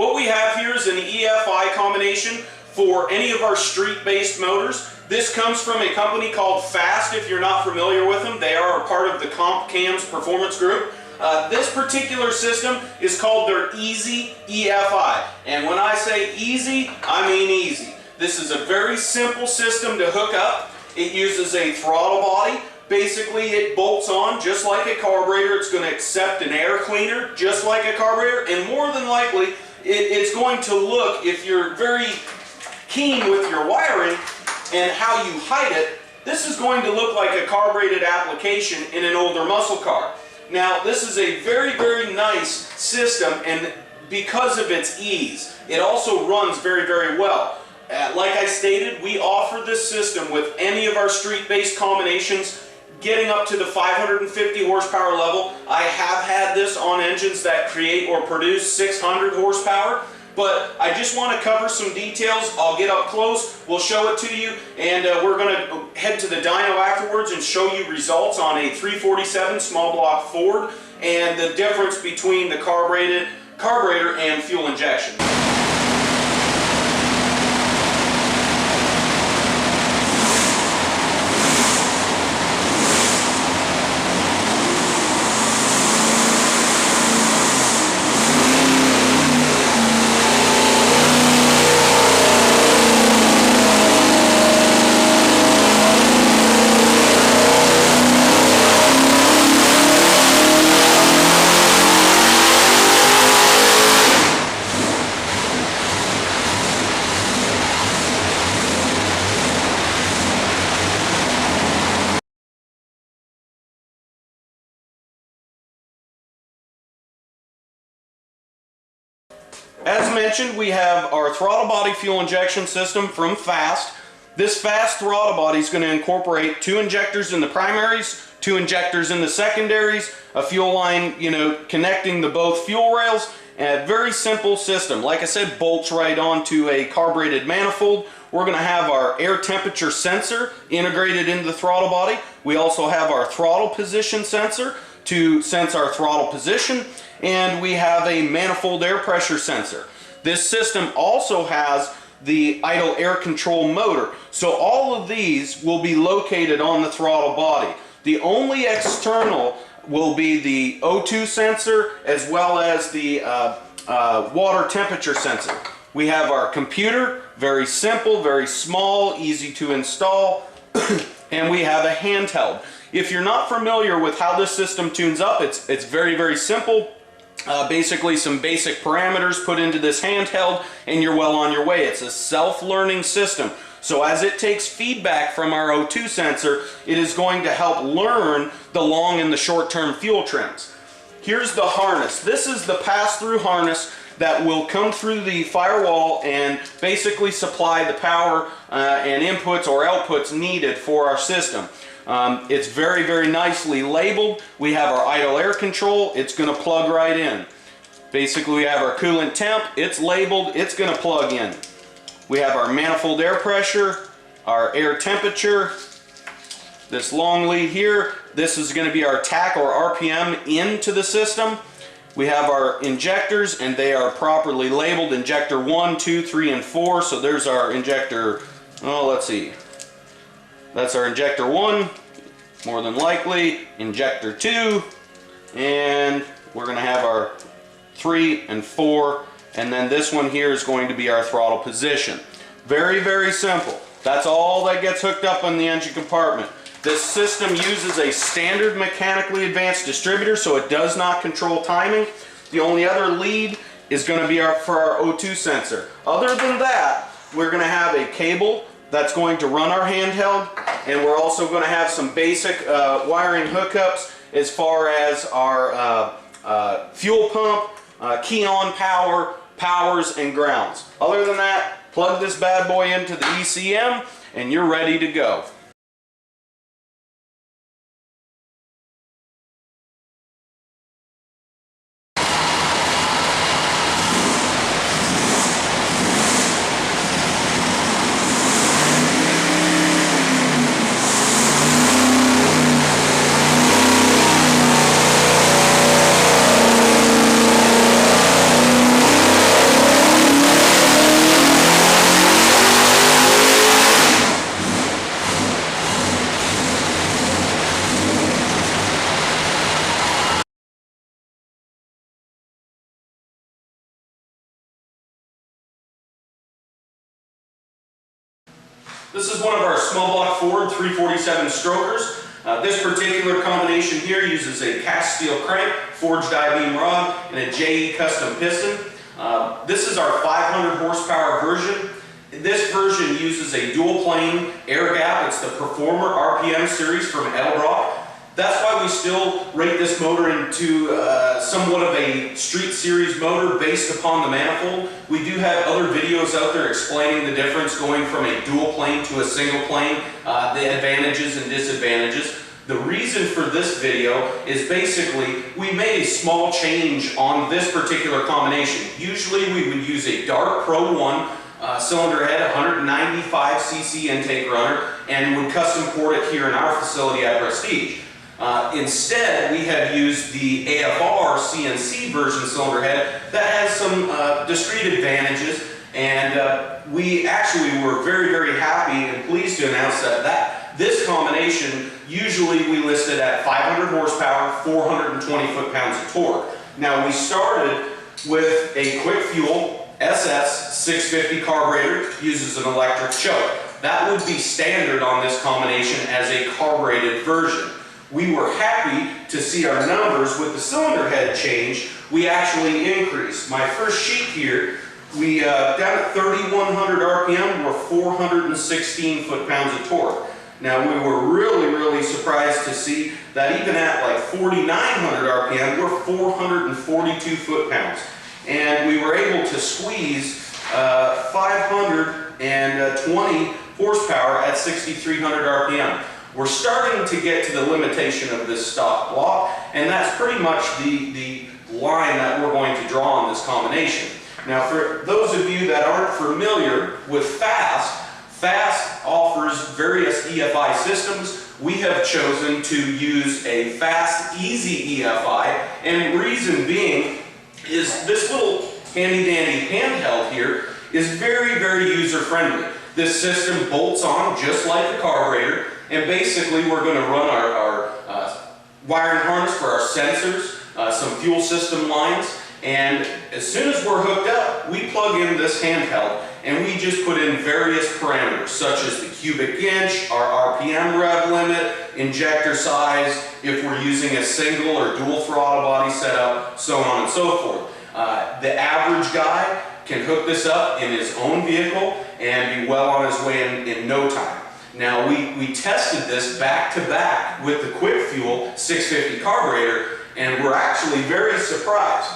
What we have here is an EFI combination for any of our street-based motors. This comes from a company called Fast, if you're not familiar with them. They are a part of the Comp Cams Performance Group. This particular system is called their Easy EFI. And when I say easy, I mean easy. This is a very simple system to hook up. It uses a throttle body. Basically, it bolts on just like a carburetor. It's going to accept an air cleaner just like a carburetor. And more than likely, it's going to look, if you're very keen with your wiring and how you hide it, this is going to look like a carbureted application in an older muscle car. Now, this is a very, very nice system, and because of its ease, it also runs very, very well. Like I stated, we offer this system with any of our street-based combinations, getting up to the 550 horsepower level. I have had this on engines that create or produce 600 horsepower, but I just want to cover some details. I'll get up close, we'll show it to you, and we're going to head to the dyno afterwards and show you results on a 347 small block Ford and the difference between the carburetor and fuel injection. As mentioned, we have our throttle body fuel injection system from Fast. This Fast throttle body is going to incorporate 2 injectors in the primaries, 2 injectors in the secondaries, a fuel line, connecting the both fuel rails, and a very simple system. Like I said, bolts right onto a carbureted manifold. We're going to have our air temperature sensor integrated into the throttle body. We also have our throttle position sensor to sense our throttle position, and we have a manifold air pressure sensor. This system also has the idle air control motor. So all of these will be located on the throttle body. The only external will be the O2 sensor as well as the water temperature sensor. We have our computer, very simple, very small, easy to install, and we have a handheld. If you're not familiar with how this system tunes up, it's very, very simple. Basically some basic parameters put into this handheld and you're well on your way. It's a self-learning system. So as it takes feedback from our O2 sensor, it is going to help learn the long and the short-term fuel trims. Here's the harness. This is the pass-through harness that will come through the firewall and basically supply the power and inputs or outputs needed for our system. It's very, very nicely labeled. We have our idle air control. It's going to plug right in. Basically, we have our coolant temp. It's labeled. It's going to plug in. We have our manifold air pressure, our air temperature. This long lead here, this is going to be our TAC or RPM into the system. We have our injectors, and they are properly labeled. Injector 1, 2, 3, and 4. So there's our injector, let's see. That's our injector 1, more than likely, injector 2, and we're going to have our 3 and 4, and then this one here is going to be our throttle position. Very, very simple. That's all that gets hooked up in the engine compartment. This system uses a standard mechanically advanced distributor, so it does not control timing. The only other lead is going to be for our O2 sensor. Other than that, we're going to have a cable that's going to run our handheld, and we're also going to have some basic wiring hookups as far as our fuel pump, key on power, powers, and grounds. Other than that, plug this bad boy into the ECM and you're ready to go. This is one of our small block Ford 347 strokers. This particular combination here uses a cast steel crank, forged I-beam rod, and a JE custom piston. This is our 500 horsepower version. This version uses a dual plane air gap. It's the Performer RPM series from Edelbrock. That's why we still rate this motor into somewhat of a street series motor based upon the manifold. We do have other videos out there explaining the difference going from a dual plane to a single plane, the advantages and disadvantages. The reason for this video is basically we made a small change on this particular combination. Usually we would use a Dart Pro 1 cylinder head, 195cc intake runner, and would custom port it here in our facility at Prestige. Instead, we have used the AFR CNC version cylinder head that has some discrete advantages, and we actually were very, very happy and pleased to announce that this combination, usually we listed at 500 horsepower, 420 foot-pounds of torque. Now, we started with a quick fuel SS 650 carburetor, uses an electric choke. That would be standard on this combination as a carbureted version. We were happy to see our numbers with the cylinder head change. We actually increased. My first sheet here, we down at 3,100 RPM, we're 416 foot-pounds of torque. Now we were really surprised to see that even at like 4,900 RPM, we're 442 foot-pounds. And we were able to squeeze 520 horsepower at 6,300 RPM. We're starting to get to the limitation of this stock block, and that's pretty much the line that we're going to draw on this combination. Now, for those of you that aren't familiar with Fast offers various EFI systems. We have chosen to use a Fast Easy EFI, and reason being is this little handy-dandy handheld here is very user-friendly. This system bolts on just like a carburetor, and basically we're going to run our wiring harness for our sensors, some fuel system lines, and as soon as we're hooked up, we plug in this handheld and we just put in various parameters such as the cubic inch, our RPM rev limit, injector size, if we're using a single or dual throttle body setup, so on and so forth. The average guy can hook this up in his own vehicle and be well on his way in no time. Now we tested this back to back with the quick fuel 650 carburetor, and we're actually very surprised.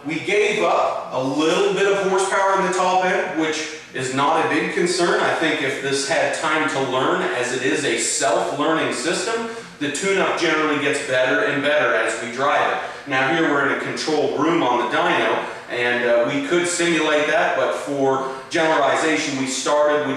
We gave up a little bit of horsepower in the top end, which is not a big concern. I think if this had time to learn, as it is a self-learning system, the tune-up generally gets better and better as we drive it. Now here we're in a controlled room on the dyno, and we could simulate that, but for generalization we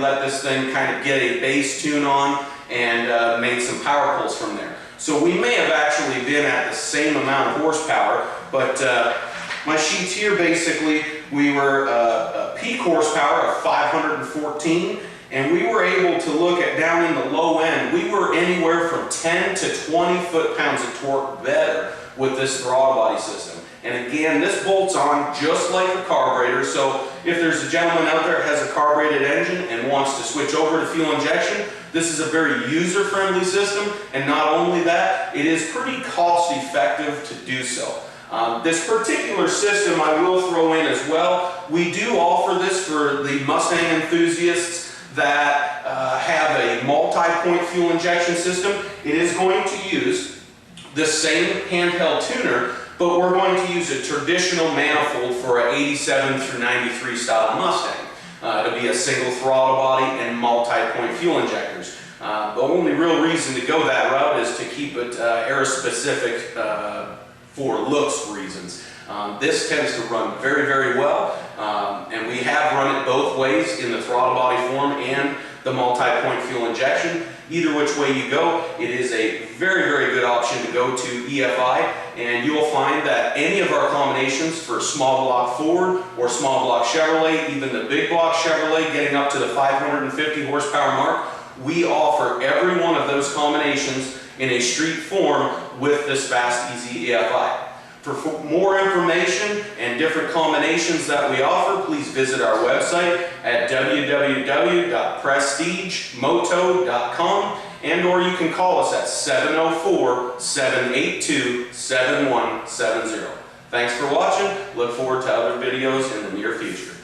let this thing kind of get a bass tune on and made some power pulls from there. So we may have actually been at the same amount of horsepower, but my sheets here basically, we were peak horsepower of 514, and we were able to look at down in the low end, we were anywhere from 10 to 20 foot-pounds of torque better with this throttle body system. And again, this bolts on just like a carburetor, so if there's a gentleman out there that has a carbureted engine and wants to switch over to fuel injection, this is a very user-friendly system, and not only that, it is pretty cost-effective to do so. This particular system I will throw in as well, we do offer this for the Mustang enthusiasts that have a multi-point fuel injection system. It is going to use the same handheld tuner, but we're going to use a traditional manifold for an 87 through 93 style Mustang. It'll be a single throttle body and multi-point fuel injectors. The only real reason to go that route is to keep it era-specific for looks reasons. This tends to run very well, and we have run it both ways in the throttle body form and the multi-point fuel injection. Either which way you go, it is a very good option to go to EFI, and you will find that any of our combinations for small block Ford or small block Chevrolet, even the big block Chevrolet getting up to the 550 horsepower mark, we offer every one of those combinations in a street form with this Fast Easy EFI. For more information and different combinations that we offer, please visit our website at www.prestigemoto.com, or you can call us at 704-782-7170. Thanks for watching. Look forward to other videos in the near future.